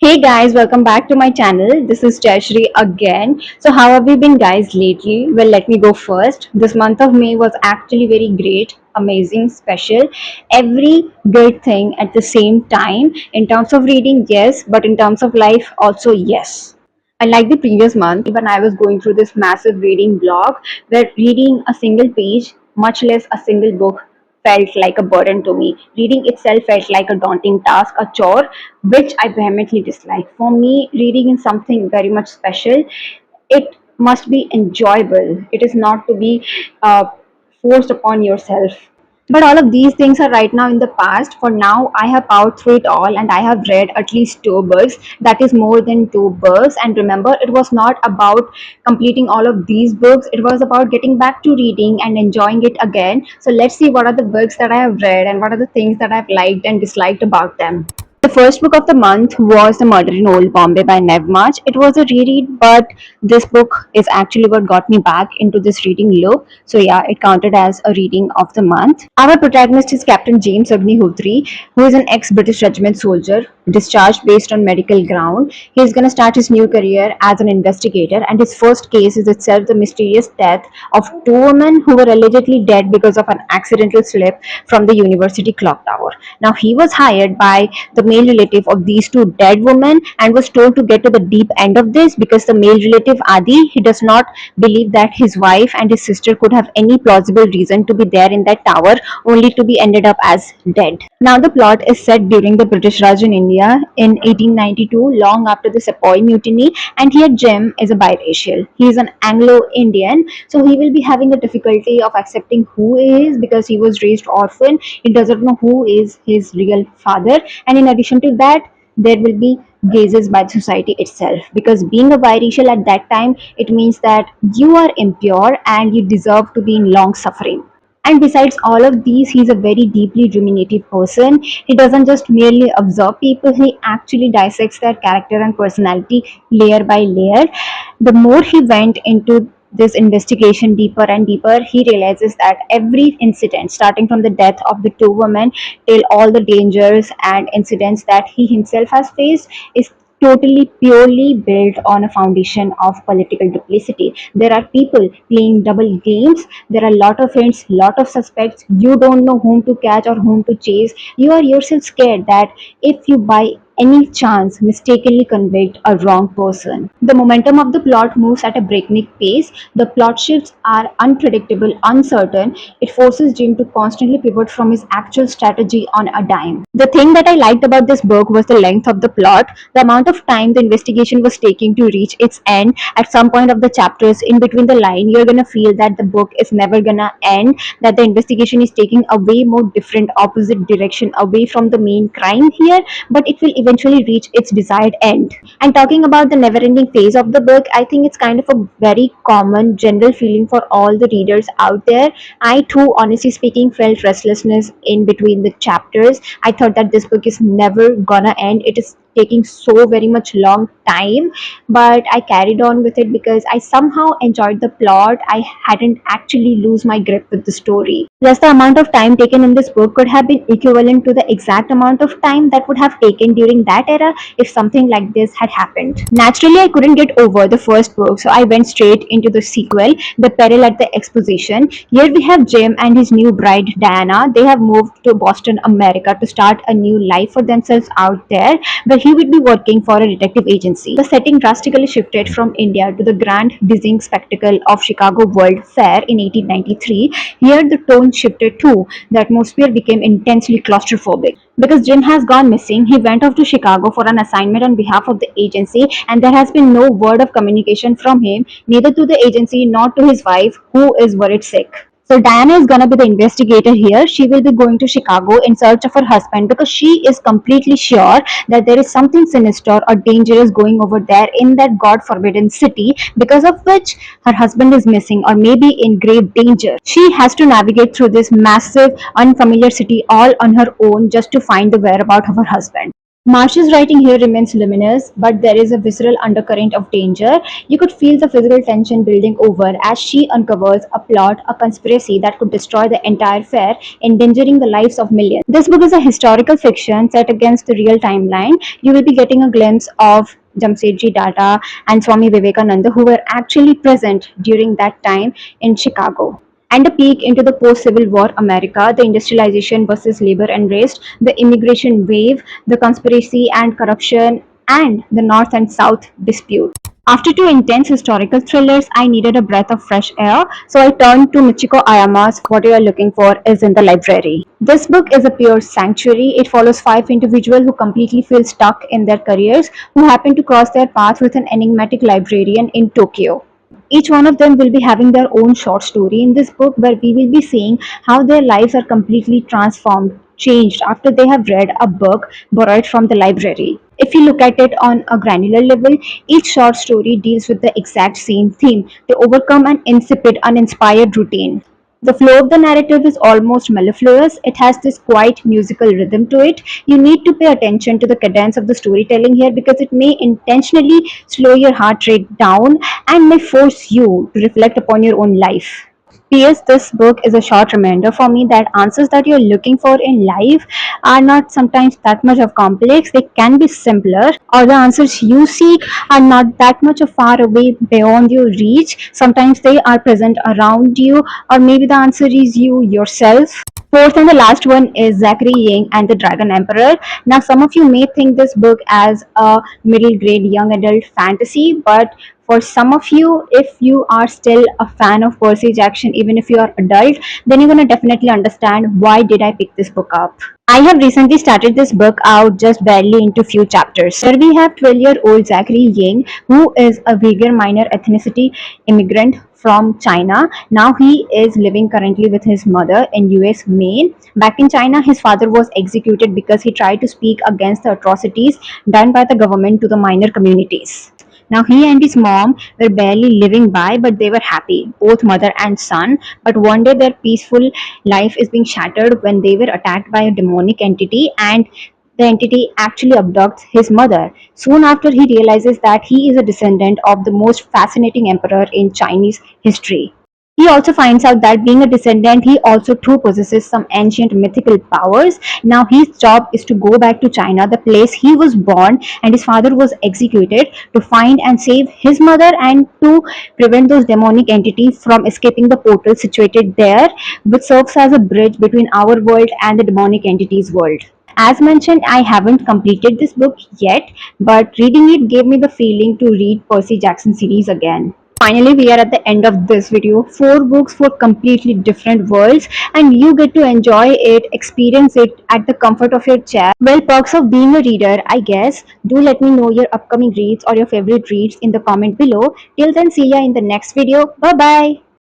Hey guys, welcome back to my channel. This is Jayashri again. So how have you been guys lately? Well, let me go first. This month of May was actually very great, amazing, special. Every good thing at the same time. In terms of reading, yes, but in terms of life, also yes. Unlike the previous month, when I was going through this massive reading block, where reading a single page, much less a single book, felt like a burden to me. Reading itself felt like a daunting task, a chore, which I vehemently dislike. For me, reading is something very much special. It must be enjoyable. It is not to be forced upon yourself. But all of these things are right now in the past. For now, I have powered through it all and I have read at least two books. That is more than two books. And remember, it was not about completing all of these books. It was about getting back to reading and enjoying it again. So let's see what are the books that I have read and what are the things that I've liked and disliked about them. The first book of the month was The Murder in Old Bombay by Nev March. It was a reread, but this book is actually what got me back into this reading loop. So yeah, it counted as a reading of the month. Our protagonist is Captain James Agnihotri, who is an ex-British regiment soldier discharged based on medical ground. He is going to start his new career as an investigator, and his first case is itself the mysterious death of two women who were allegedly dead because of an accidental slip from the university clock tower. Now, he was hired by the male relative of these two dead women and was told to get to the deep end of this because the male relative Adi, he does not believe that his wife and his sister could have any plausible reason to be there in that tower, only to be ended up as dead. Now, the plot is set during the British Raj in India in 1892, long after the Sepoy Mutiny, and here Jim is a biracial. He is an Anglo-Indian, so he will be having a difficulty of accepting who he is because he was raised orphan. He doesn't know who is his real father, and in addition to that, there will be gazes by the society itself, because being a biracial at that time, it means that you are impure and you deserve to be in long suffering. And besides all of these, he's a very deeply ruminative person. He doesn't just merely observe people, he actually dissects their character and personality layer by layer. The more he went into this investigation deeper and deeper, he realizes that every incident, starting from the death of the two women till all the dangers and incidents that he himself has faced, is totally purely built on a foundation of political duplicity. There are people playing double games, there are a lot of hints, lot of suspects, you don't know whom to catch or whom to chase. You are yourself scared that if you by any chance mistakenly convict a wrong person. The momentum of the plot moves at a breakneck pace. The plot shifts are unpredictable, uncertain. It forces Jim to constantly pivot from his actual strategy on a dime. The thing that I liked about this book was the length of the plot, the amount of time the investigation was taking to reach its end. At some point of the chapters, in between the line, you're gonna feel that the book is never gonna end, that the investigation is taking a way more different opposite direction away from the main crime here, but it will eventually reach its desired end. And talking about the never ending phase of the book, I think it's kind of a very common general feeling for all the readers out there. I too, honestly speaking, felt restlessness in between the chapters. I thought that this book is never gonna end. It is taking so very much long time, but I carried on with it because I somehow enjoyed the plot. I hadn't actually lose my grip with the story. Plus, the amount of time taken in this book could have been equivalent to the exact amount of time that would have taken during that era if something like this had happened. Naturally, I couldn't get over the first book, so I went straight into the sequel, The Peril at the Exposition. Here we have Jim and his new bride Diana. They have moved to Boston, America to start a new life for themselves out there, where he would be working for a detective agency. The setting drastically shifted from India to the grand dizzying spectacle of Chicago World Fair in 1893. Here the tone shifted too. The atmosphere became intensely claustrophobic. Because Jim has gone missing, he went off to Chicago for an assignment on behalf of the agency, and there has been no word of communication from him, neither to the agency nor to his wife, who is worried sick. So Diana is gonna be the investigator here. She will be going to Chicago in search of her husband because she is completely sure that there is something sinister or dangerous going over there in that God forbidden city, because of which her husband is missing or maybe in grave danger. She has to navigate through this massive, unfamiliar city all on her own just to find the whereabouts of her husband. Marcia's writing here remains luminous, but there is a visceral undercurrent of danger. You could feel the physical tension building over as she uncovers a plot, a conspiracy that could destroy the entire fair, endangering the lives of millions. This book is a historical fiction set against the real timeline. You will be getting a glimpse of Jamsetji Tata and Swami Vivekananda, who were actually present during that time in Chicago, and a peek into the post-Civil War America, the industrialization versus labor unrest, the immigration wave, the conspiracy and corruption, and the North and South dispute. After two intense historical thrillers, I needed a breath of fresh air, so I turned to Michiko Ayama's What You Are Looking For Is in the Library. This book is a pure sanctuary. It follows five individuals who completely feel stuck in their careers, who happen to cross their path with an enigmatic librarian in Tokyo. Each one of them will be having their own short story in this book, where we will be seeing how their lives are completely transformed, changed after they have read a book borrowed from the library. If you look at it on a granular level, each short story deals with the exact same theme. They overcome an insipid, uninspired routine. The flow of the narrative is almost mellifluous. It has this quiet musical rhythm to it. You need to pay attention to the cadence of the storytelling here, because it may intentionally slow your heart rate down and may force you to reflect upon your own life. P.S. This book is a short reminder for me that answers that you're looking for in life are not sometimes that much of complex. They can be simpler, or the answers you seek are not that much of far away beyond your reach. Sometimes they are present around you, or maybe the answer is you yourself. Fourth and the last one is Zachary Yang and the Dragon Emperor. Now, some of you may think this book as a middle grade young adult fantasy, but for some of you, if you are still a fan of Percy Jackson, even if you are adult, then you're gonna definitely understand why did I pick this book up. I have recently started this book out just barely into few chapters. Here we have 12-year-old Zachary Yang, who is a Uyghur minor ethnicity immigrant from China. Now he is living currently with his mother in US Maine. Back in China, his father was executed because he tried to speak against the atrocities done by the government to the minor communities. Now he and his mom were barely living by, but they were happy, both mother and son. But one day their peaceful life is being shattered when they were attacked by a demonic entity, and the entity actually abducts his mother. Soon after, he realizes that he is a descendant of the most fascinating emperor in Chinese history. He also finds out that being a descendant, he also too possesses some ancient mythical powers. Now his job is to go back to China, the place he was born and his father was executed, to find and save his mother and to prevent those demonic entities from escaping the portal situated there, which serves as a bridge between our world and the demonic entities world. As mentioned, I haven't completed this book yet, but reading it gave me the feeling to read Percy Jackson series again. Finally, we are at the end of this video. Four books for completely different worlds, and you get to enjoy it, experience it at the comfort of your chair. Well, perks of being a reader, I guess. Do let me know your upcoming reads or your favorite reads in the comment below. Till then, see ya in the next video. Bye bye.